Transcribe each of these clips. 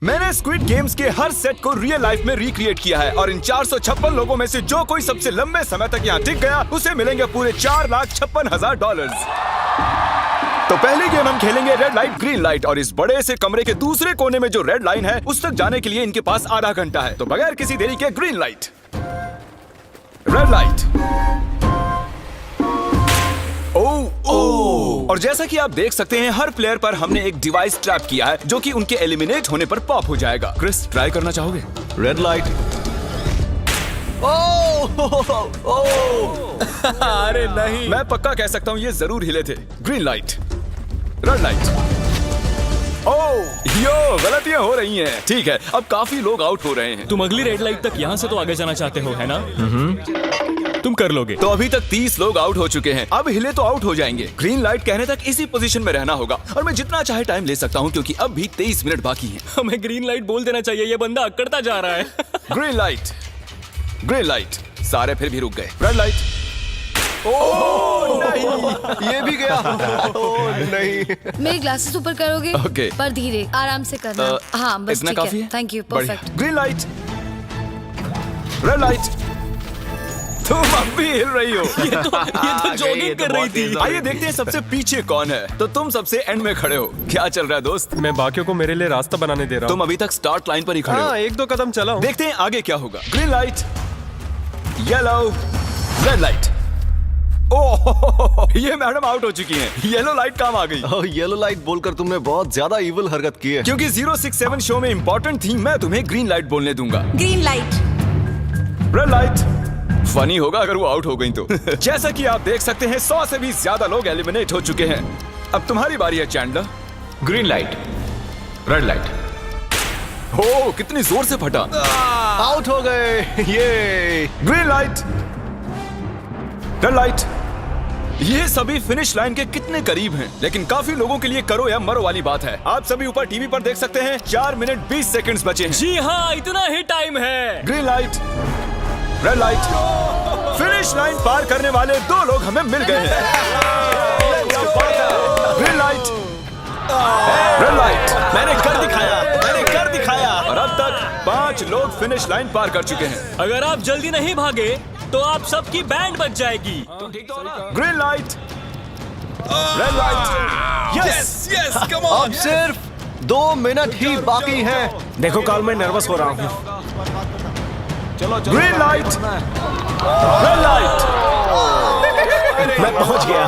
मैंने squid games के हर set को रियल लाइफ में रिक्रिएट किया है और इन 456 लोगों में से जो कोई सबसे लंबे समय तक यहाँ टिक गया उसे मिलेंगे पूरे $4,56,000। तो पहली गेम हम खेलेंगे रेड लाइट ग्रीन लाइट और इस बड़े से कमरे के दूसरे कोने में जो रेड लाइन है उस तक जाने के लिए इनके पास आधा घंटा है। तो बगैर किसी देरी के ग्रीन लाइट, रेड लाइट। और जैसा कि आप देख सकते हैं हर प्लेयर पर हमने एक डिवाइस ट्रैप किया है जो कि उनके एलिमिनेट होने पर पॉप हो जाएगा। क्रिस, ट्राई करना चाहोगे? Red light. अरे नहीं, मैं पक्का कह सकता हूँ ये जरूर हिले थे। Green light, red light. यो, गलतियां हो रही हैं। ठीक है, अब काफी लोग आउट हो रहे हैं। तुम अगली रेड लाइट तक यहाँ से तो आगे जाना चाहते हो, है ना? तुम कर लोगे। तो अभी तक 30 लोग आउट हो चुके हैं। अब हिले तो आउट हो जाएंगे। ग्रीन लाइट कहने तक इसी पोजीशन में रहना होगा और मैं जितना चाहे टाइम ले सकता हूँ क्योंकि अब भी 23 मिनट बाकी हैं। हमें ग्रीन लाइट बोल देना चाहिए, ये बंदा अकड़ता जा रहा है। Green light, green light. सारे फिर भी रुक गए। Red light. नहीं, ये भी गया। नहीं। मेरे ग्लासेस ऊपर करोगे? Okay. पर धीरे, आराम से करना। हाँ, बस इतना ठीक काफी है। है? थैंक यू, बढ़िया। Perfect. Green light, red light. तुम अब भी हिल रही हो। ये तो जॉगिंग कर रही थी। आइए देखते हैं सबसे पीछे कौन है। तो तुम सबसे एंड में खड़े हो। क्या चल रहा है दोस्त? मैं बाकियों को मेरे लिए रास्ता बनाने दे रहा हूँ। तुम अभी तक स्टार्ट लाइन पर ही खड़े हो। हाँ, एक दो कदम चला हूँ। देखते हैं आगे क्या होगा। Green light, yellow, red light. Oh, ये मैडम आउट हो चुकी हैं। येलो लाइट काम आ गई। येलो लाइट बोलकर तुमने बहुत ज्यादा इविल हरकत की है। क्योंकि 067 शो में इंपॉर्टेंट थी, मैं तुम्हें ग्रीन लाइट बोलने दूंगा। Green light. Red light. Funny होगा अगर वो आउट हो गई तो। जैसा कि आप देख सकते हैं 100 से भी ज्यादा लोग एलिमिनेट हो चुके हैं। अब तुम्हारी बारी है Chandler. Green light, red light. हो, कितनी जोर से फटा। आउट हो गए। ये ग्रीन लाइट, रेड लाइट। ये सभी फिनिश लाइन के कितने करीब हैं, लेकिन काफी लोगों के लिए करो या मरो वाली बात है। आप सभी ऊपर टीवी पर देख सकते हैं 4 मिनट 20 सेकंड्स बचे हैं। जी हाँ, इतना ही टाइम है। Green light, red light. Finish line पार करने वाले 2 लोग हमें मिल गए हैं। Green light, red light. मैंने कर दिखाया, मैंने कर दिखाया। और अब तक 5 लोग फिनिश लाइन पार कर चुके हैं। अगर आप जल्दी नहीं भागे तो आप सबकी बैंड बच जाएगी। Green light, red light. Yes, yes, come on. अब सिर्फ 2 मिनट ही बाकी हैं। देखो काल, मैं नर्वस हो रहा हूँ। Green light, red light. मैं पहुंच गया।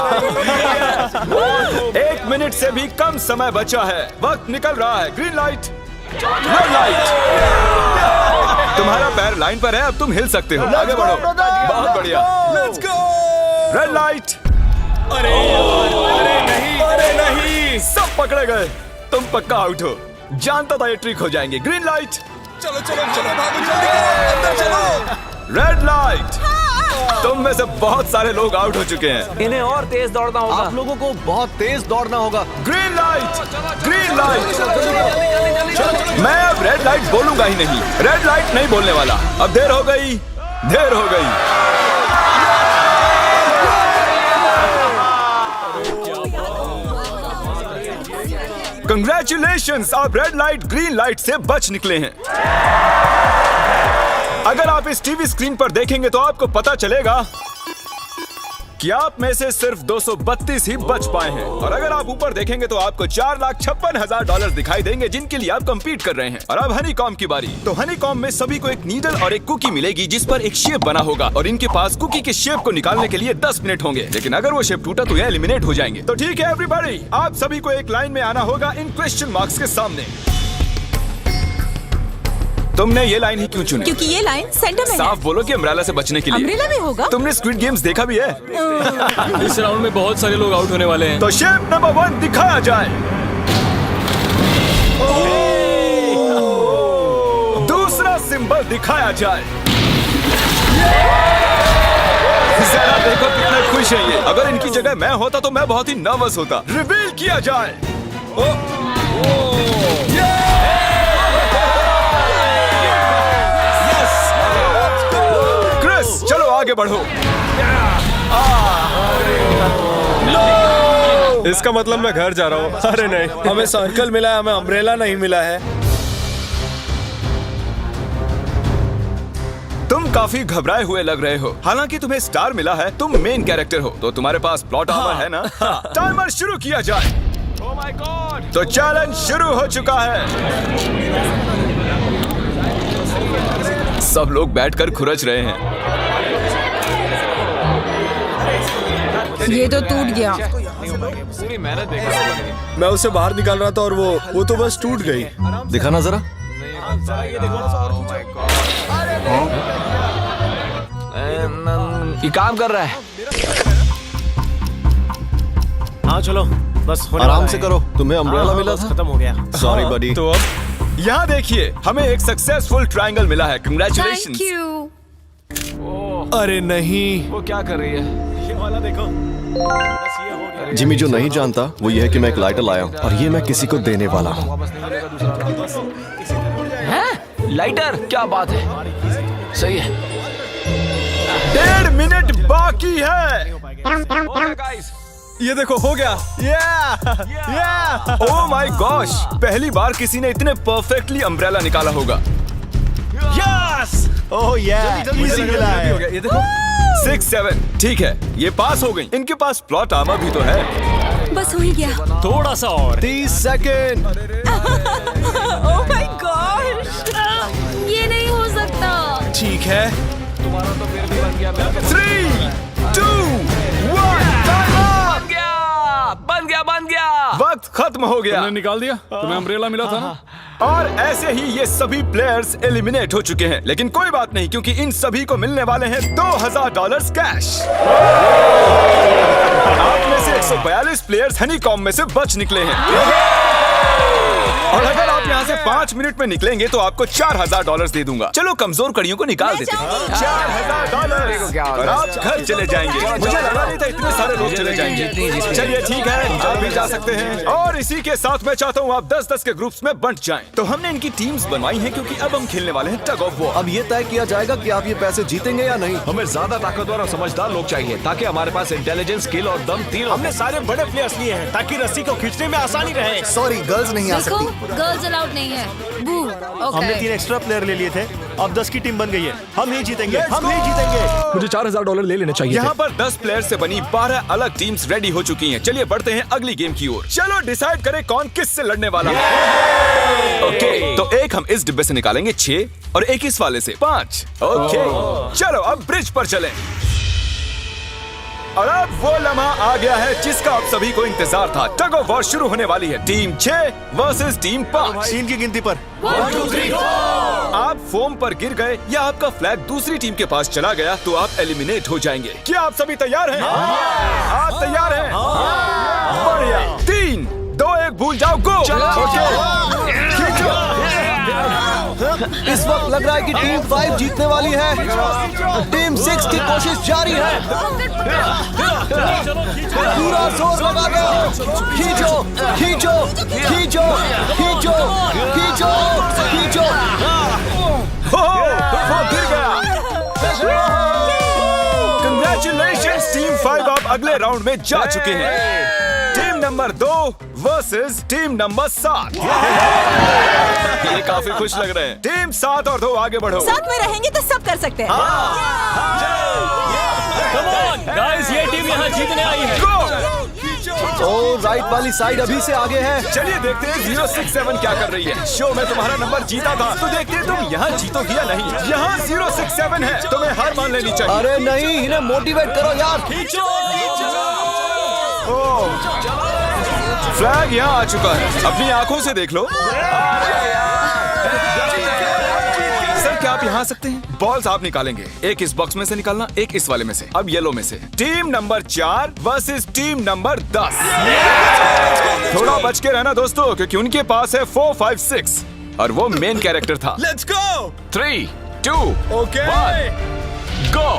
1 मिनट से भी कम समय बचा है। वक्त निकल रहा है। Green light, red light. तुम्हारा पैर लाइन पर है, अब तुम हिल सकते हो। आगे बढ़ो। बहुत बढ़िया। Let's go. Red light. अरे नहीं, अरे नहीं। सब पकड़े गए। तुम पक्का आउट हो। जानता था ये ट्रिक हो जाएंगे। Green light. चलो चलो चलो, भागो जल्दी करो, अंदर चलो। Red light. तुम में से बहुत सारे लोग आउट हो चुके हैं। इन्हें और तेज दौड़ना होगा। आप लोगों को बहुत तेज दौड़ना होगा। Green light, green light. मैं अब रेड लाइट बोलूंगा ही नहीं। रेड लाइट नहीं बोलने वाला। अब देर हो गई, देर हो गई। कंग्रेचुलेशंस, आप रेड लाइट ग्रीन लाइट से बच निकले हैं। अगर आप इस टीवी स्क्रीन पर देखेंगे तो आपको पता चलेगा कि आप में से सिर्फ 232 ही बच पाए हैं। और अगर आप ऊपर देखेंगे तो आपको $4,56,000 दिखाई देंगे जिनके लिए आप कंपीट कर रहे हैं। और अब हनीकॉम्ब की बारी। तो हनीकॉम्ब में सभी को एक नीडल और एक कुकी मिलेगी जिस पर एक शेप बना होगा और इनके पास कुकी के शेप को निकालने के लिए 10 मिनट होंगे। लेकिन अगर वो शेप टूटा तो ये एलिमिनेट हो जाएंगे। तो ठीक है एवरीबॉडी, आप सभी को एक लाइन में आना होगा इन क्वेश्चन मार्क्स के सामने। तुमने ये लाइन ही क्यों चुनी? क्योंकि ये लाइन सेंटर में साफ बोलो कि अम्ब्रेला से बचने के लिए। अम्ब्रेला भी होगा? तुमने स्क्विड गेम्स देखा भी है? इस राउंड में बहुत सारे लोग आउट होने वाले हैं। तो शेप नंबर 1 दिखाया जाए। दूसरा सिंबल दिखाया जाए। जरा देखो कितने खुश हैं ये। अगर इनकी जगह मैं होता तो मैं बहुत ही नर्वस होता। रिवील किया जाए। क्रिस, चलो आगे बढ़ो। इसका मतलब मैं घर जा रहा हूँ। अरे नहीं, हमें सर्कल मिला है, हमें अम्ब्रेला नहीं मिला है। तुम काफी घबराए हुए लग रहे हो। हालांकि तुम्हें स्टार मिला है, तुम मेन कैरेक्टर हो, तो तुम्हारे पास प्लॉट आर्मर है ना? टाइमर शुरू किया जाए। Oh my God! तो चैलेंज शुरू हो चुका है। सब लोग बैठकर खुरच रहे हैं। ये तो टूट गया। पूरी मेहनत देखो। मैं उसे बाहर निकाल रहा था और वो तो बस टूट गई। दिखाना जरा। ये काम कर रहा है। हाँ चलो, बस होने आराम वाला से है। करो, तुम्हें अम्ब्रेला हाँ, मिला बस था। खत्म हो गया। सॉरी बडी। तो अब यहाँ देखिए, हमें एक सक्सेसफुल ट्रायंगल मिला है। कंग्रेचुलेशन। Thank you. अरे नहीं, वो क्या कर रही है? ये वाला देखो, बस ये हो गया। जिमी जो नहीं जानता वो ये है कि मैं एक लाइटर लाया हूँ और ये मैं किसी को देने वाला हूँ। लाइटर? क्या बात है, सही है। 1.5 मिनट बाकी है। गाइस, ये देखो, हो गया। ओह माय गॉश, पहली बार किसी ने इतने परफेक्टली अम्ब्रेला निकाला होगा। यस! ओह जल्दी इजी मिला है। ये देखो, 6, 7, ठीक है, ये पास हो गई। इनके पास प्लॉट आर्मर भी तो है। बस हो ही गया। थोड़ा सा और। 30 सेकेंड। Oh my gosh! ये नहीं हो सकता। ठीक है। तुम्हारा तो फिर भी बन गया। 3, 2, 1, बन गया। वक्त खत्म हो गया। निकाल दिया? तुम्हें अम्ब्रेला मिला था ना? और ऐसे ही ये सभी प्लेयर्स एलिमिनेट हो चुके हैं। लेकिन कोई बात नहीं, क्योंकि इन सभी को मिलने वाले हैं $2000 कैश। आप में से 142 प्लेयर्स हनीकॉम्ब में से बच निकले हैं। और अगर आप यहाँ से 5 मिनट में निकलेंगे तो आपको $4000 दे दूंगा। चलो कमजोर कड़ियों को निकाल देते हैं। $4000 और आप घर चले जाएंगे। मुझे लगा नहीं था इतने सारे लोग चले जाएंगे। चलिए ठीक है, आप भी जा सकते हैं। और इसी के साथ मैं चाहता हूँ आप 10-10 के ग्रुप्स में बंट जाएं। तो हमने इनकी टीम्स बनवाई हैं क्योंकि अब हम खेलने वाले हैं टग ऑफ वॉर। अब ये तय किया जाएगा कि आप ये पैसे जीतेंगे या नहीं। हमें ज्यादा ताकतवर और समझदार लोग चाहिए ताकि हमारे पास इंटेलिजेंस, स्किल और दम तीनों। हमने सारे बड़े प्लेयर्स लिए हैं ताकि रस्सी को खींचने में आसानी रहे। सॉरी, गर्ल्स नहीं आ देखो, सकती। गर्ल्स अलाउड नहीं है। बू। हमने 3 एक्स्ट्रा प्लेयर ले लिए थे, अब 10 की टीम बन गई है। हम ही जीतेंगे, हम ही जीतेंगे। मुझे $4000 ले लेने चाहिए। यहाँ पर 10 प्लेयर से बनी 12 अलग टीम्स रेडी हो चुकी हैं। चलिए बढ़ते हैं अगली गेम की ओर। चलो डिसाइड करें कौन किस से लड़ने वाला है। ओके, तो एक हम इस डिब्बे से निकालेंगे 6 और एक इस वाले से 5। ओके, चलो अब ब्रिज पर चलें। और अब वो लम्हा आ गया है जिसका आप सभी को इंतजार था। टग ऑफ वॉर शुरू होने वाली है। Team 6 versus team 5। 3 की गिनती पर। 1, 2, 3, 4। आप फोम पर गिर गए या आपका फ्लैग दूसरी टीम के पास चला गया तो आप एलिमिनेट हो जाएंगे। क्या आप सभी तैयार हैं? आप तैयार हैं? बढ़िया। 3, 2, 1, भूल जाओ, गो। इस वक्त लग रहा है कि टीम 5 जीतने वाली है। टीम 6 की कोशिश जारी है। पूरा जोर लगा दो। खींचो, खींचो, खींचो, खींचो, खींचो, खींचो। वो गिर गया। कंग्रेचुलेशंस टीम 5, आप अगले राउंड में जा चुके हैं। Team number 2 versus team number 7। ये काफी खुश लग रहे हैं। टीम 7 और 2 आगे बढ़ो। साथ में रहेंगे तो सब कर सकते हैं। कम ऑन गाइस, ये टीम यहाँ जीतने आई है। ओ, राइट वाली साइड अभी से आगे है। चलिए देखते हैं 067 क्या कर रही है। शो में तुम्हारा नंबर जीता था तो देखते हैं तुम यहाँ जीतोगी या नहीं। यहाँ 067 है, तुम्हें हार मान लेनी चाहिए। अरे नहीं, इन्हें मोटिवेट करो यार। फ्लैग यहाँ आ चुका है, अपनी आंखों से देख लो। सर क्या आप यहाँ आ सकते हैं? बॉल्स आप निकालेंगे, एक इस बॉक्स में से निकालना, एक इस वाले में से। अब येलो में से। Team number 4 versus team number 10। थोड़ा बच के रहना दोस्तों, क्योंकि उनके पास है 4, 5, 6 और वो मेन कैरेक्टर था। Let's go. 3, 2, ओके, 1, गो।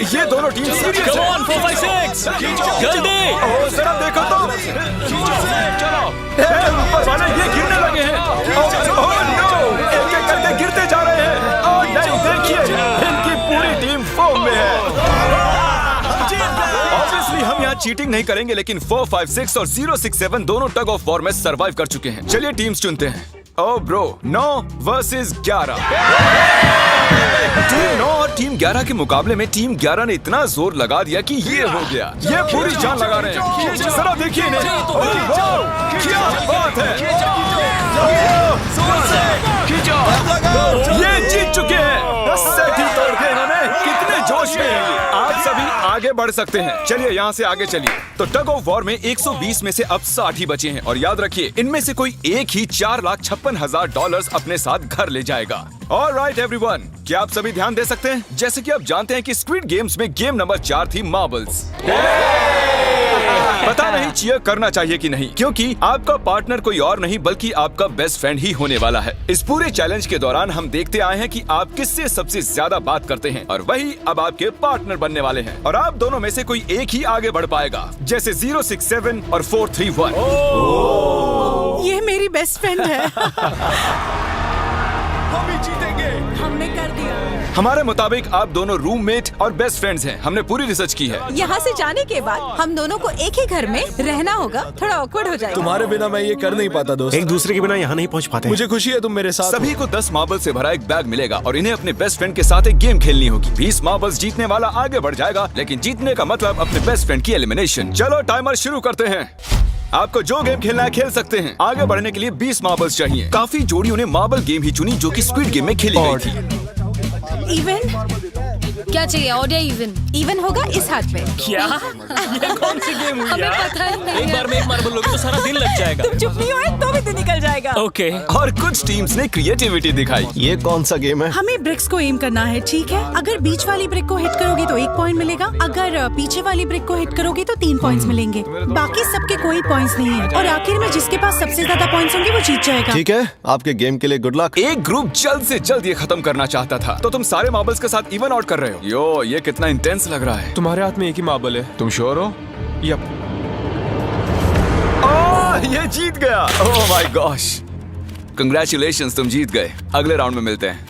ये दोनों टीम सीरियस कम है। ऑन 4, 5, 6 जल्दी। जरा देखो तो। चलो, ऊपर वाले ये गिरने लगे हैं। ओह नो, एक-एक करके गिरते जा रहे हैं। ओह नहीं, देखिए इनकी पूरी टीम फोम में है। ऑब्वियसली हम यहाँ चीटिंग नहीं करेंगे, लेकिन 4, 5, 6 और 067 दोनों टग ऑफ वॉर में सरवाइव कर चुके हैं। चलिए टीम्स चुनते हैं। Oh bro, 9 versus 11। टीम 9 और टीम 11 के मुकाबले में टीम 11 ने इतना जोर लगा दिया कि ये हो गया। ये पूरी जान लगा रहे हैं। जरा देखिए इन्हें। वाह, क्या बात है। ये जीत चुके हैं। सेट ही तोड़ के इन्होंने। कितने जोश में हैं ये। आप सभी आगे बढ़ सकते हैं। चलिए यहाँ से आगे चलिए। तो टग ऑफ वॉर में 120 में से अब 60 ही बचे हैं और याद रखिए इनमें से कोई एक ही $4,56,000 अपने साथ घर ले जाएगा। ऑलराइट एवरीवन, क्या आप सभी ध्यान दे सकते हैं? जैसे कि आप जानते हैं कि स्क्विड गेम्स में गेम नंबर 4 थी मार्बल्स। पता नहीं चीयर करना चाहिए कि नहीं, क्योंकि आपका पार्टनर कोई और नहीं बल्कि आपका बेस्ट फ्रेंड ही होने वाला है। इस पूरे चैलेंज के दौरान हम देखते आए हैं कि आप किससे सबसे ज्यादा बात करते हैं और वही अब आपके पार्टनर बनने वाले हैं और आप दोनों में से कोई एक ही आगे बढ़ पाएगा, जैसे 067 और 431। ये मेरी बेस्ट फ्रेंड है। हम ही जीतेंगे। हमने कर दिया। हमारे मुताबिक आप दोनों रूममेट और बेस्ट फ्रेंड्स हैं। हमने पूरी रिसर्च की है। यहाँ से जाने के बाद हम दोनों को एक ही घर में रहना होगा। थोड़ा ऑकवर्ड हो जाएगा। तुम्हारे बिना मैं ये कर नहीं पाता दोस्त। एक दूसरे के बिना यहाँ नहीं पहुँच पाते। मुझे खुशी है तुम मेरे साथ हो। सभी को 10 मार्बल से भरा एक बैग मिलेगा और इन्हें अपने बेस्ट फ्रेंड के साथ एक गेम खेलनी होगी। 20 मार्बल्स जीतने वाला आगे बढ़ जाएगा, लेकिन जीतने का मतलब अपने बेस्ट फ्रेंड की एलिमिनेशन। चलो टाइमर शुरू करते हैं। आपको जो गेम खेलना है खेल सकते हैं। आगे बढ़ने के लिए 20 मार्बल्स चाहिए। काफी जोड़ियों ने मार्बल गेम ही चुनी जो कि स्क्विड गेम में खेली गई थी। इवन क्या चाहिए, ऑड या इवन? इवन होगा इस हाथ में। क्या? ये कौन सी गेम हुई हमें यार? पता ही नहीं एक बार में एक मार्बल लोगे तो सारा दिन लग जाएगा। तुम चुप नहीं हुए तो भी दिन निकल जाएगा। ओके। और कुछ टीम्स ने क्रिएटिविटी दिखाई। ये कौन सा गेम है? हमें ब्रिक्स को एम करना है, ठीक है? अगर बीच वाली ब्रिक को हिट करोगे तो 1 पॉइंट मिलेगा। अगर पीछे वाली ब्रिक को हिट करोगे तो 3 पॉइंट्स मिलेंगे। बाकी सबके कोई पॉइंट्स नहीं है और आखिर में जिसके पास सबसे ज्यादा पॉइंट्स होंगे वो जीत जाएगा। ठीक है, आपके गेम के लिए गुड लक। एक ग्रुप जल्द से जल्द ये खत्म करना चाहता था, तो तुम सारे मार्बल्स के साथ इवन आउट कर रहे हो। यो, ये कितना इंटेंस लग रहा है। तुम्हारे हाथ में एक ही मार्बल है। तुम श्योर हो? यप। ये जीत गया। ओह माय गॉश, कंग्रेचुलेशंस, तुम जीत गए। अगले राउंड में मिलते हैं।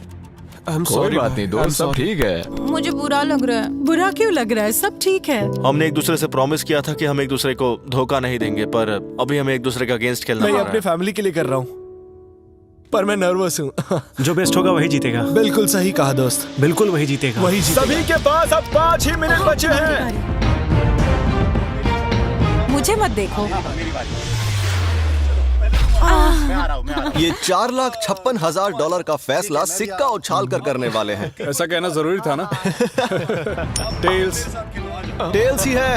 कोई बात नहीं दोस्त, सब ठीक है। मुझे बुरा लग रहा है। बुरा क्यों लग रहा है? सब ठीक है। हमने एक दूसरे से प्रॉमिस किया था कि हम एक दूसरे को धोखा नहीं देंगे, पर अभी हमें एक दूसरे का अगेंस्ट खेलना मैं पड़ ये रहा अपनी है। फैमिली के लिए कर रहा हूँ, पर मैं नर्वस हूँ। जो बेस्ट होगा वही जीतेगा। बिल्कुल सही कहा दोस्त, बिल्कुल वही जीतेगा। वही जीतेगा। सभी के पास अब 5 ही मिनट बचे हैं। मुझे मत देखो। ये $4,56,000 का फैसला सिक्का उछाल कर करने वाले हैं। ऐसा कहना जरूरी था ना। टेल्स, टेल्स ही है।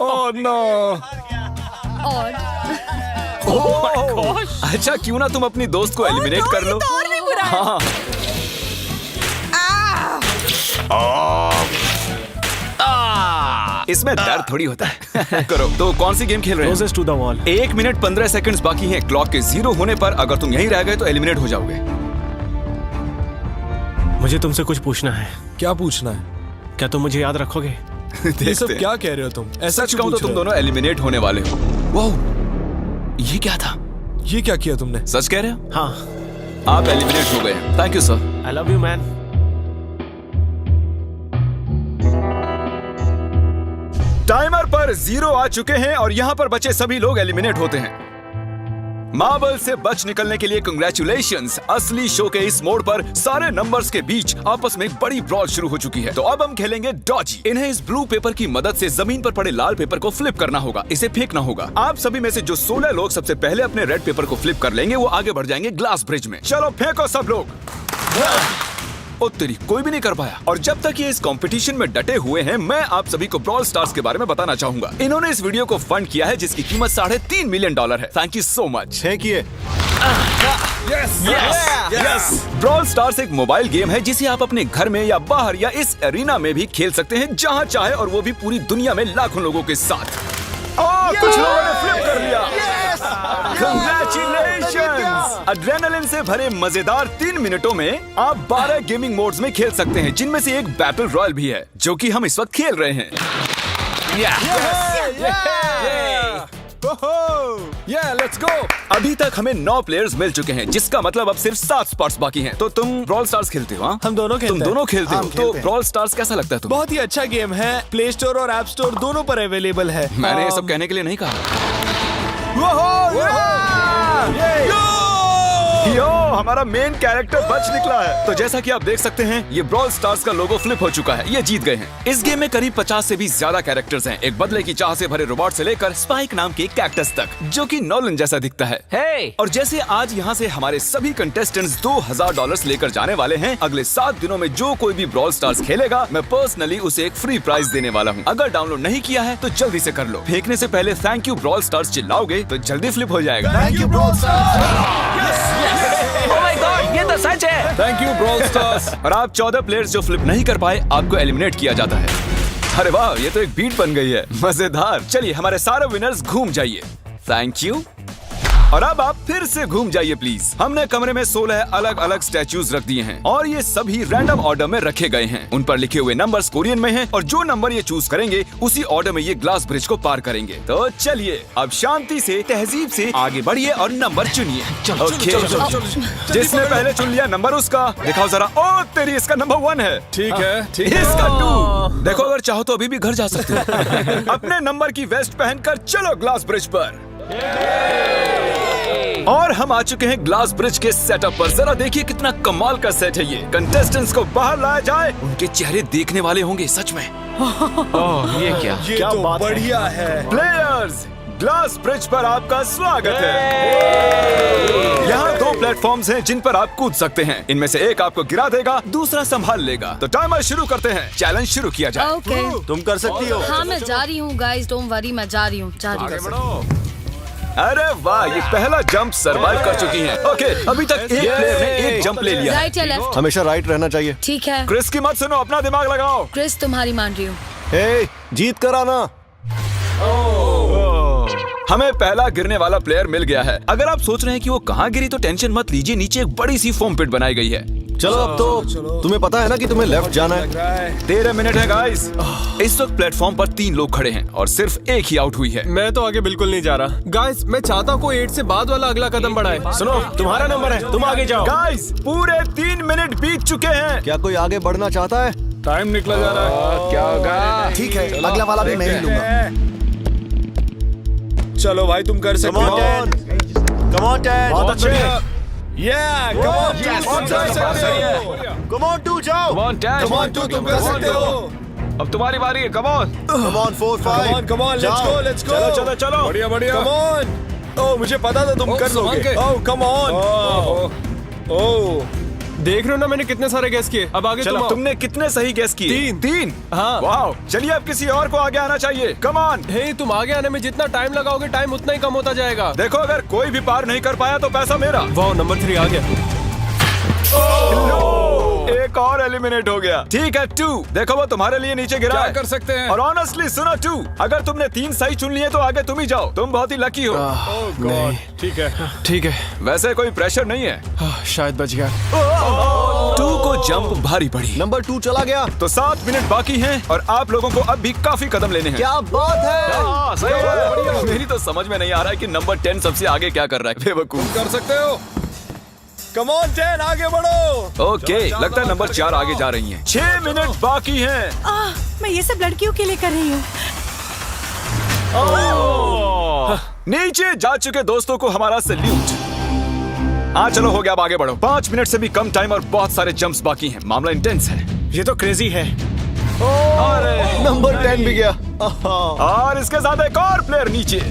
Oh no. और अच्छा, क्यों ना तुम अपनी दोस्त को एलिमिनेट कर लो। तो और भी बुरा है। हाँ। इसमें दर्द थोड़ी होता है। करो। तो कौन सी गेम खेल रहे हैं? To the wall. 1 minute 15 seconds बाकी हैं। क्लॉक के 0 होने पर अगर तुम यहीं रह गए तो एलिमिनेट हो जाओगे। मुझे तुमसे कुछ पूछना है। क्या पूछना है? क्या तुम मुझे याद रखोगे? ये सब देखते हैं। क्या कह रहे हो तुम? ऐसा सच क्यों कहूं तो पूछ तुम रहे हो? दोनों एलिमिनेट होने वाले हो। वाह, ये क्या था? ये क्या किया तुमने? सच कह रहे हो? हाँ। आप एलिमिनेट हो गए। Thank you sir. I love you man. Timer पर 0 आ चुके हैं और यहाँ पर बचे सभी लोग एलिमिनेट होते हैं। मार्बल से बच निकलने के लिए कंग्रेचुलेशंस। असली शो के इस मोड़ पर सारे नंबर्स के बीच आपस में एक बड़ी ब्रॉल शुरू हो चुकी है। तो अब हम खेलेंगे डॉजी। इन्हें इस ब्लू पेपर की मदद से जमीन पर पड़े लाल पेपर को फ्लिप करना होगा। इसे फेंकना होगा। आप सभी में से जो 16 लोग सबसे पहले अपने रेड पेपर को फ्लिप कर लेंगे वो आगे बढ़ जाएंगे ग्लास ब्रिज में। चलो फेंको सब लोग। ओ तेरी, कोई भी नहीं कर पाया। और जब तक ये इस कंपटीशन में डटे हुए हैं, मैं आप सभी को ब्रॉल स्टार्स के बारे में बताना चाहूंगा। इन्होंने इस वीडियो को फंड किया है जिसकी कीमत $3.5 मिलियन है। Thank you so much. फेंकिए। ब्रॉल स्टार्स एक मोबाइल गेम है जिसे आप अपने घर में या बाहर या इस एरिना में भी खेल सकते हैं जहां चाहे, और वो भी पूरी दुनिया में लाखों लोगों के साथ। कुछ लोगों ने फ्लिप कर लिया। Congratulations! एड्रेनलिन से भरे मजेदार 3 मिनटों में आप 12 गेमिंग मोड्स में खेल सकते हैं, जिनमें से एक बैटल रॉयल भी है जो कि हम इस वक्त खेल रहे हैं। Let's go. अभी तक हमें 9 प्लेयर्स मिल चुके हैं, जिसका मतलब अब सिर्फ 7 स्पॉट्स बाकी हैं। तो तुम ब्रॉल स्टार्स खेलते हो? हाँ? हम दोनों खेलते तुम हैं। दोनों खेलते हो? हम तो खेलते हैं। ब्रॉल स्टार्स कैसा लगता है तुम्हें? बहुत ही अच्छा गेम है। प्ले स्टोर और ऐप स्टोर दोनों पर अवेलेबल है। मैंने ये सब कहने के लिए नहीं कहा। यो हमारा मेन कैरेक्टर बच निकला है। तो जैसा कि आप देख सकते हैं, ये ब्रॉल स्टार्स का लोगो फ्लिप हो चुका है। ये जीत गए हैं। इस गेम में करीब 50 से भी ज्यादा कैरेक्टर्स हैं। एक बदले की चाह से भरे रोबोट से लेकर स्पाइक नाम के कैक्टस तक, जो कि नॉलन जैसा दिखता है। और जैसे आज यहाँ से हमारे सभी कंटेस्टेंट्स $2000 लेकर जाने वाले हैं, अगले 7 दिनों में जो कोई भी ब्रॉल स्टार्स खेलेगा, मैं पर्सनली उसे एक फ्री प्राइज देने वाला हूँ। अगर डाउनलोड नहीं किया है तो जल्दी से कर लो। फेंकने से पहले थैंक यू ब्रॉल स्टार्स चिल्लाओगे तो जल्दी फ्लिप हो जाएगा। Thank you brawl Oh my God, ये तो सच है। Thank you brawl stars. और आप 14 प्लेयर्स जो फ्लिप नहीं कर पाए, आपको एलिमिनेट किया जाता है। अरे वाह, ये तो एक बीट बन गई है, मजेदार। चलिए हमारे सारे विनर्स घूम जाइए। Thank you. और अब आप फिर से घूम जाइए प्लीज। हमने कमरे में 16 अलग अलग स्टैच्यूज रख दिए हैं और ये सभी रैंडम ऑर्डर में रखे गए हैं। उन पर लिखे हुए नंबर्स कोरियन में हैं और जो नंबर ये चूज करेंगे उसी ऑर्डर में ये ग्लास ब्रिज को पार करेंगे। तो चलिए अब शांति से, तहजीब से आगे बढ़िए और नंबर चुनिए। जिसने पहले चुन लिया नंबर उसका। दिखाओ जरा। ओ तेरी, इसका नंबर 1 है। ठीक है, ठीक है। इसका 2। देखो, अगर चाहो तो अभी भी घर जा सकते हो। अपने नंबर की वेस्ट पहनकर चलो ग्लास ब्रिज पर। और हम आ चुके हैं ग्लास ब्रिज के सेटअप पर। जरा देखिए कितना कमाल का सेट है ये। कंटेस्टेंट्स को बाहर लाया जाए, उनके चेहरे देखने वाले होंगे सच में। ये क्या? ये तो बढ़िया है। प्लेयर्स, ग्लास ब्रिज पर आपका स्वागत है। यहाँ 2 प्लेटफॉर्म्स हैं जिन पर आप कूद सकते हैं। इनमें से एक आपको गिरा देगा, दूसरा संभाल लेगा। तो टाइमर शुरू करते हैं। चैलेंज शुरू किया जाए। ओके। तुम कर सकती हो। हाँ, मैं जा रही हूँ गाइस, डोंट वरी, मैं जा रही हूँ। अरे वाह, ये पहला जंप सरवाइव कर चुकी हैं। ओके, अभी तक एक प्लेयर ने एक जंप ले लिया है। राइट या लेफ्ट? हमेशा राइट रहना चाहिए। ठीक है क्रिस की मत सुनो, अपना दिमाग लगाओ। क्रिस, तुम्हारी मान रही हूँ। हे, जीत कर आना। हमें पहला गिरने वाला प्लेयर मिल गया है। अगर आप सोच रहे हैं कि वो कहाँ गिरी तो टेंशन मत लीजिए, नीचे एक बड़ी सी फोम पिट बनाई गई है। चलो अब तो तुम्हें पता है ना कि तुम्हें लेफ्ट जाना है। 13 मिनट है गाइस। इस वक्त प्लेटफॉर्म पर 3 लोग खड़े हैं और सिर्फ एक ही आउट हुई है। मैं तो आगे बिल्कुल नहीं जा रहा। गाइस, मैं चाहता हूँ कोई 8 से बाद वाला अगला कदम बढ़ाए। सुनो, तुम्हारा नंबर है, तुम आगे जाओ। गाइस, पूरे 3 मिनट बीत चुके हैं। क्या कोई आगे बढ़ना चाहता है? टाइम निकला जा रहा है। क्या होगा? ठीक है, अगला वाला भी मैं ही लूंगा। चलो भाई, तुम कर सकते हो। Come on 10। बहुत अच्छे। कम ऑन 2, जाओ। Come on, Dad. Come on 2, तुम कर सकते हो। अब तुम्हारी बारी है। Come on. Come on 4, 5। Come on, let's go। चलो। बढ़िया, बढ़िया। Come on। ओह, मुझे पता था तुम कर संभाल लोगे। के। ओह, come on। ओह, देख रहे हो ना, मैंने कितने सारे गैस किए। अब आगे तुम आओ। तुमने कितने सही गेस किए? 3। हाँ। वाह, चलिए अब किसी और को आगे आना चाहिए। Come on. हे, तुम आगे आने में जितना टाइम लगाओगे, टाइम उतना ही कम होता जाएगा। देखो, अगर कोई भी पार नहीं कर पाया तो पैसा मेरा। वाह, नंबर 3 आ गया। एक और एलिमिनेट हो गया। ठीक है 2, देखो वो तुम्हारे लिए नीचे गिरा क्या है। कर सकते हैं? और ऑनेस्टली सुनो 2, अगर तुमने 3 सही चुन लिए तो आगे तुम ही जाओ। तुम बहुत ही लकी हो। नहीं, ठीक है। वैसे कोई प्रेशर नहीं है। शायद बच गया। 2 को जंप भारी पड़ी। नंबर 2 चला गया। तो 7 मिनट बाकी हैं और आप लोगों को अब भी काफी कदम लेने हैं। क्या बात है। हाँ, सही है। मेरी तो समझ में नहीं आ रहा है कि नंबर 10 सबसे आगे क्या कर रहा है। बेवकूफ। कर सकते हो। कम ऑन 10, आगे बढ़ो। ओके, लगता है नंबर 4 आगे जा रही हैं। 6 मिनट बाकी हैं। मैं ये सब लड़कियों के लिए कर रही हूँ। नीचे जा चुके दोस्तों को हमारा सैल्यूट। हाँ चलो, हो गया, अब आगे बढ़ो। 5 मिनट से भी कम टाइम और बहुत सारे जंप्स बाकी हैं। मामला इंटेंस है। ये तो क्रेजी है। नंबर 10 भी गया। और इसके साथ एक और प्लेयर नीचे।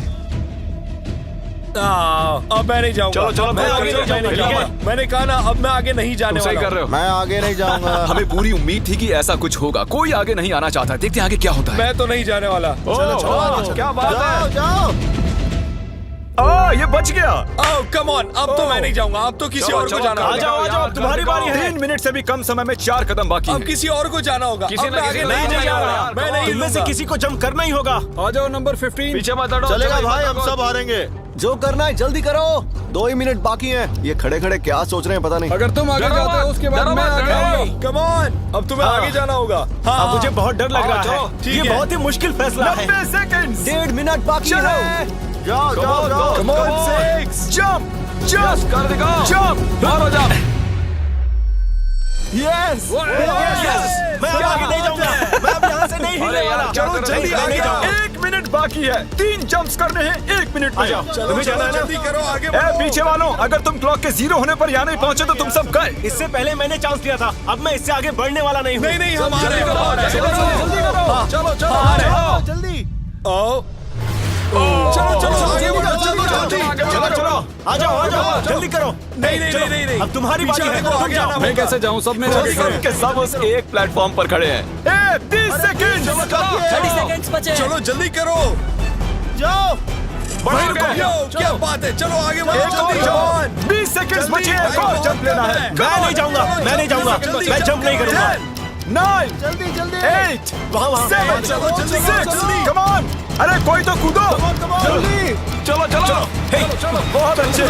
अब मैं नहीं जाऊंगा। चलो, मैं आगे नहीं जाऊंगा। मैंने कहा ना, अब मैं आगे नहीं जाने सही वाला कर रहे हो। मैं आगे नहीं जाऊंगा। हमें पूरी उम्मीद थी कि ऐसा कुछ होगा। कोई आगे नहीं आना चाहता। देखते हैं आगे क्या होता है। मैं तो नहीं जाने वाला। चलो, क्या बात है। जाओ। ये बच गया। ओह, कम ऑन, अब तो मैं नहीं जाऊंगा। अब तो किसी और को जाना होगा। आ जाओ, तुम्हारी बारी है। 3 मिनट से भी कम समय में 4 कदम बाकी अब हैं। किसी और को जाना होगा। किसी अब ने मैं आगे किसी नहीं नहीं जाऊंगा। जाना। मैं नहीं इनमें से लूंगा। किसी को जंप करना ही होगा। आ जाओ नंबर 15। पीछे मत हटो। चलेगा चलो, भाई, मत हम हटो। सब हारेंगे। जो करना है जल्दी करो। 2 ही मिनट बाकी हैं। ये खड़े खड़े क्या सोच रहे हैं पता नहीं। अगर तुम आगे डरो जाते हो मत, उसके बाद डरो मैं मत, आगे डरो। आऊंगा। कम ऑन, अब तुम्हें आगे जाना होगा। हाँ, मुझे बहुत डर लग रहा है। ठीक है। बहुत ही मुश्किल फैसला है। 90 सेकंड्स। 1.5 मिनट बाकी चलो। है। जाओ जाओ जाओ। Come on 6, जंप Yes, कर दिखाओ। जंप। बाहर हो जाओ। यस मैं अब आगे नहीं जाऊंगा, मैं अब यहाँ से नहीं हिलने वाला। चलो जल्दी नहीं जाऊंगा। 1 मिनट बाकी है, 3 जंप्स करने हैं 1 मिनट में। तुम्हें जाना है ना? जल्दी करो, आगे ए पीछे वालों, अगर तुम क्लॉक के 0 होने पर यहाँ नहीं पहुंचे तो तुम सब गए। इससे पहले मैंने चांस दिया था, अब मैं इससे आगे बढ़ने वाला नहीं हूँ। नहीं हम आ रहे हैं। चलो जल्दी चलो आ जाओ जल्दी करो। नहीं अब तुम्हारी बारी है, तुम जाओ। मैं कैसे जाऊं? सब में सबके सब उस एक प्लेटफॉर्म पर खड़े हैं। 30 सेकंड, 30 सेकंड्स बचे। चलो जल्दी करो, जाओ बढ़ गए। क्या बात है, चलो आगे बढ़ो जल्दी। 20 सेकंड बचे, एक और जंप लेना है। मैं नहीं जाऊंगा, मैं जंप नहीं करूंगा। 9 जल्दी 8 वहाँ 7 चलो, जल्दी करो, 6 जल्दी। कम ऑन, अरे कोई तो कूदो। चलो बहुत अच्छे।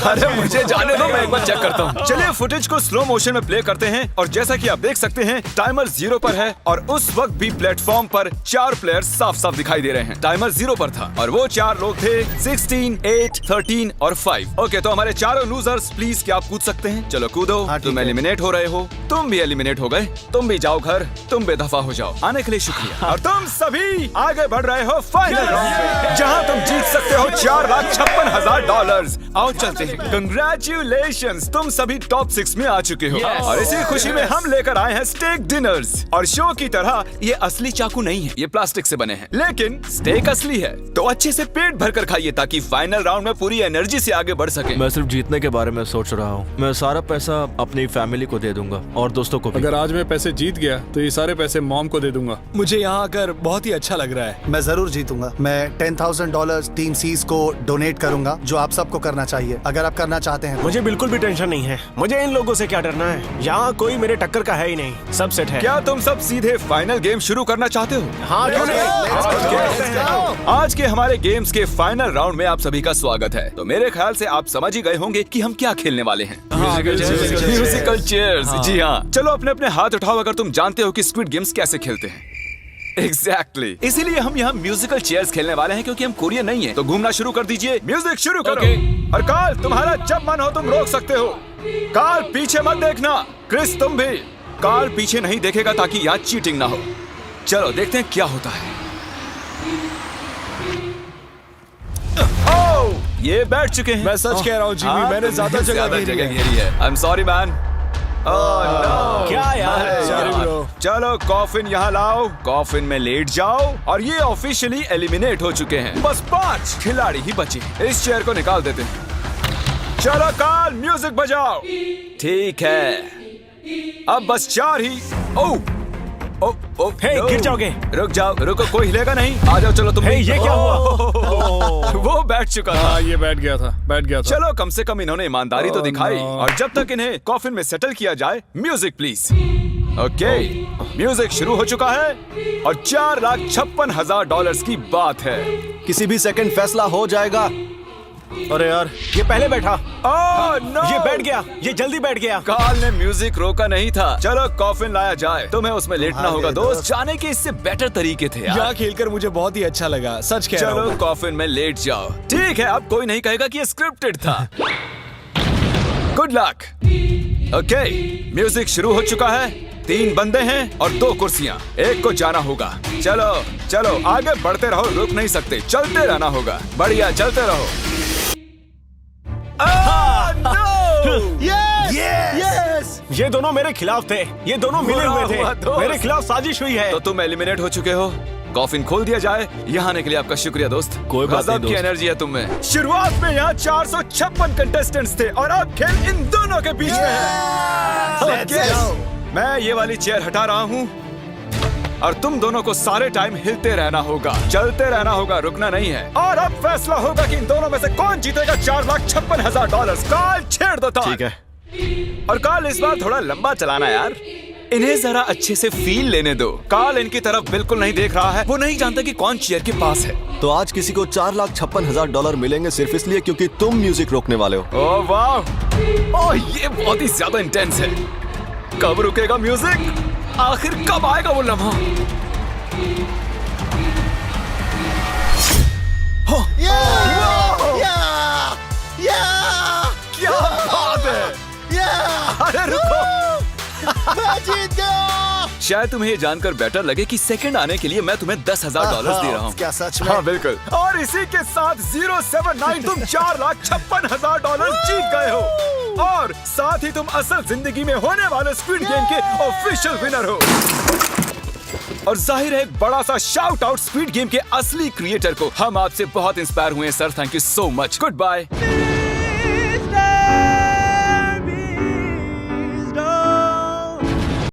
अरे मुझे जाने दो, मैं एक बार चेक करता हूँ। चलिए फुटेज को स्लो मोशन में प्ले करते हैं और जैसा कि आप देख सकते हैं टाइमर 0 पर है और उस वक्त भी प्लेटफॉर्म पर 4 प्लेयर्स साफ साफ दिखाई दे रहे हैं। टाइमर 0 पर था और वो 4 लोग थे 16, 8, 13 और 5। ओके, तो हमारे चारों लूजर्स प्लीज क्या आप कूद सकते हैं? चलो कूदो। तुम एलिमिनेट हो रहे हो, तुम भी एलिमिनेट हो गए, तुम भी जाओ घर, तुम बेदफा हो जाओ। आने के लिए शुक्रिया। और तुम सभी आगे बढ़ रहे हो फाइनल राउंड में, जहां तुम जीत सकते हो $4,56,000। आओ चलते हैं। कंग्रेचुलेशंस, तुम सभी टॉप 6 में आ चुके हो। और इसी खुशी में हम लेकर आए हैं स्टेक डिनर्स। और शो की तरह ये असली चाकू नहीं है, ये प्लास्टिक से बने हैं, लेकिन स्टेक असली है। तो अच्छे से पेट भर कर खाइए ताकि फाइनल राउंड में पूरी एनर्जी से आगे बढ़ सके। मैं सिर्फ जीतने के बारे में सोच रहा हूँ। मैं सारा पैसा अपनी फैमिली को दे दूंगा और दोस्तों को भी। अगर आज मैं पैसे जीत गया तो ये सारे पैसे मॉम को दे दूंगा। मुझे यहाँ आकर बहुत ही अच्छा लग रहा है। मैं जरूर जीतूंगा। मैं $10,000 टीम सीज को डोनेट करूंगा, जो आप सबको करना चाहिए अगर आप करना चाहते हैं। मुझे बिल्कुल भी टेंशन नहीं है, मुझे इन लोगों से क्या डरना है। यहाँ कोई मेरे टक्कर का है ही नहीं, सब सेट है। क्या तुम सब सीधे फाइनल गेम शुरू करना चाहते हो? हाँ क्यों नहीं? आज के हमारे गेम्स के फाइनल राउंड में आप सभी का स्वागत है। तो मेरे ख्याल से आप समझ ही गए होंगे कि हम क्या खेलने वाले हैं। Musical chairs. जी हाँ, चलो अपने अपने हाथ उठाओ अगर तुम जानते हो कि स्क्विड गेम्स कैसे खेलते हैं। एग्जैक्टली, इसीलिए हम यहाँ म्यूजिकल चेयर्स खेलने वाले हैं क्योंकि हम कोरियन नहीं हैं। तो घूमना शुरू कर दीजिए, म्यूजिक शुरू करो। और कार्ल, तुम्हारा जब मन हो तुम रोक सकते हो। कार्ल पीछे मत देखना, क्रिस तुम भी। कार्ल पीछे नहीं देखेगा ताकि यहाँ चीटिंग ना हो। चलो देखते हैं क्या होता है। ओह, ये बैठ चुके हैं। मैं सच कह रहा हूँ जिमी, मैंने ज्यादा जगह घेरी है। I am sorry man. क्या यार? Sorry bro। चलो कॉफिन यहाँ लाओ, कॉफिन में लेट जाओ। और ये ऑफिशियली एलिमिनेट हो चुके हैं। बस 5 खिलाड़ी ही बचे। इस चेयर को निकाल देते हैं। चलो कार्ल, म्यूजिक बजाओ। ठीक है, अब बस 4 ही। ओह हे, गिर जाओगे। रुक जाओ, रुको, कोई हिलेगा नहीं। आ जाओ, चलो तुम। ये क्या हुआ? वो बैठ चुका था। हाँ, ये बैठ गया था। चलो कम से कम इन्होंने ईमानदारी तो दिखाई। और जब तक इन्हें कॉफिन में सेटल किया जाए, म्यूजिक प्लीज। ओके, म्यूजिक शुरू हो चुका है और $4,56,000 की बात है। किसी भी सेकंड फैसला हो जाएगा। अरे यार, ये पहले बैठा। ओह नो, ये बैठ गया, ये जल्दी बैठ गया। कार्ल ने म्यूजिक रोका नहीं था। चलो कॉफिन लाया जाए, तुम्हें उसमें लेटना होगा दोस्त। जाने के इससे बेटर तरीके थे यार। यहाँ खेलकर मुझे बहुत ही अच्छा लगा, सच कह रहा हूँ। चलो कॉफिन में लेट जाओ। ठीक है, अब कोई नहीं कहेगा कि ये स्क्रिप्टेड था। Good luck. ओके, म्यूजिक शुरू हो चुका है। 3 बंदे हैं और 2 कुर्सियां। एक को जाना होगा। चलो चलो आगे बढ़ते रहो, रुक नहीं सकते, चलते रहना होगा। बढ़िया, चलते रहो। यस! ये दोनों मेरे खिलाफ थे, ये दोनों मिले हुए थे। दोस्त। मेरे खिलाफ साजिश हुई है। तो तुम एलिमिनेट हो चुके हो। कॉफिन खोल दिया जाए। यहाँ आने के लिए आपका शुक्रिया दोस्त। कोई बात नहीं गजब की दोस्त। एनर्जी है तुम में। शुरुआत में यहाँ 456 कंटेस्टेंट्स थे और अब खेल इन दोनों के बीच में है। Okay, मैं ये वाली चेयर हटा रहा हूँ और तुम दोनों को सारे टाइम हिलते रहना होगा, चलते रहना होगा, रुकना नहीं है। और अब फैसला होगा कि इन दोनों में से कौन जीतेगा $4,56,000। कार्ल छेड़ दो ताल। ठीक है। और कार्ल इस बार थोड़ा लंबा चलाना यार, इन्हें जरा अच्छे से फील लेने दो। कार्ल इनकी तरफ बिल्कुल नहीं देख रहा है, वो नहीं जानता कि कौन चेयर के पास है। तो आज किसी को $4,56,000 मिलेंगे सिर्फ इसलिए क्योंकि तुम म्यूजिक रोकने वाले हो। ओह वाह, ओह ये बहुत ही ज्यादा इंटेंस है। कब रुकेगा म्यूजिक? आखिर कब आएगा वो लम्हा? क्या बात है! मैं जीत गया। शायद तुम्हें ये जानकर बेटर लगे कि सेकंड आने के लिए मैं तुम्हें $10,000 दे रहा हूँ। क्या सच में? हाँ बिल्कुल। और इसी के साथ 079 तुम $4,56,000 जीत गए हो और साथ ही तुम असल जिंदगी में होने वाले स्क्विड गेम के ऑफिशियल विनर हो। और जाहिर है एक बड़ा सा शाउट आउट स्क्विड गेम के असली क्रिएटर को। हम आपसे बहुत इंस्पायर हुए हैं sir, thank you so much. Good bye.